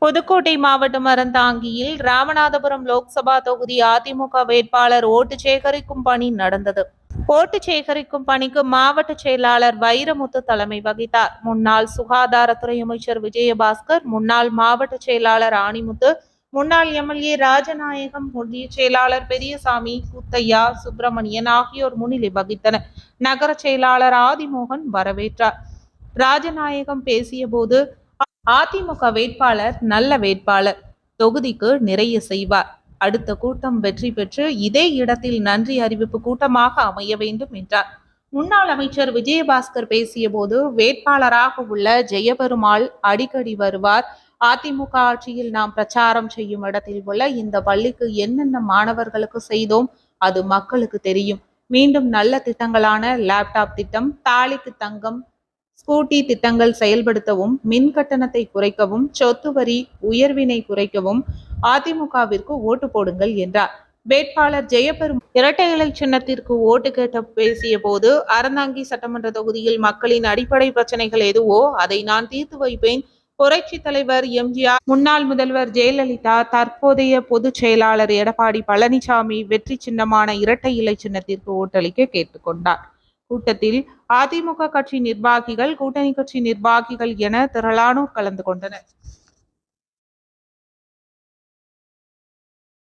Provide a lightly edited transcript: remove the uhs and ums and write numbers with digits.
புதுக்கோட்டை மாவட்டம் அறந்தாங்கியில் ராமநாதபுரம் லோக்சபா தொகுதி அதிமுக வேட்பாளர் ஓட்டு சேகரிக்கும் பணி நடந்தது. ஓட்டு சேகரிக்கும் பணிக்கு மாவட்ட செயலாளர் வைரமுத்து தலைமை வகித்தார். முன்னாள் சுகாதாரத்துறை அமைச்சர் விஜயபாஸ்கர், முன்னாள் மாவட்ட செயலாளர் ஆணிமுத்து, முன்னாள் எம்எல்ஏ ராஜநாயகம், ஒன்றிய செயலாளர் பெரியசாமி, கூத்தையா, சுப்பிரமணியன் ஆகியோர் முன்னிலை வகித்தனர். நகர செயலாளர் ஆதிமோகன் வரவேற்றார். ராஜநாயகம் பேசிய போது, அதிமுக வேட்பாளர் நல்ல வேட்பாளர், தொகுதிக்கு நிறைய செய்வார். அடுத்த கூட்டம் வெற்றி பெற்று இதே இடத்தில் நன்றி அறிவிப்பு கூட்டமாக அமைய வேண்டும் என்றார். முன்னாள் அமைச்சர் விஜயபாஸ்கர் பேசிய போது, வேட்பாளராக உள்ள ஜெயபெருமாள் அடிக்கடி வருவார். அதிமுக ஆட்சியில் நாம் பிரச்சாரம் செய்யும் இடத்தில் உள்ள இந்த பள்ளிக்கு என்னென்ன மாணவர்களுக்கு செய்தோம் அது மக்களுக்கு தெரியும். மீண்டும் நல்ல திட்டங்களான லேப்டாப் திட்டம், தாலிக்கு தங்கம், ஸ்கூட்டி திட்டங்கள் செயல்படுத்தவும், மின் கட்டணத்தை குறைக்கவும், சொத்து வரி உயர்வினை குறைக்கவும் அதிமுகவிற்கு ஓட்டு போடுங்கள் என்றார். வேட்பாளர் ஜெயபெருமாள் இரட்டை இலை சின்னத்திற்கு ஓட்டு கேட்டு பேசிய போது, அறந்தாங்கி சட்டமன்ற தொகுதியில் மக்களின் அடிப்படை பிரச்சனைகள் எதுவோ அதை நான் தீர்த்து வைப்பேன். புரட்சி தலைவர் எம்ஜிஆர், முன்னாள் முதல்வர் ஜெயலலிதா, தற்போதைய பொதுச் செயலாளர் எடப்பாடி பழனிசாமி வெற்றி சின்னமான இரட்டை இலை சின்னத்திற்கு ஓட்டளிக்க கேட்டுக்கொண்டார். கூட்டத்தில் அதிமுக கட்சி நிர்வாகிகள், கூட்டணி கட்சி நிர்வாகிகள் என திரளானோர் கலந்து கொண்டனர்.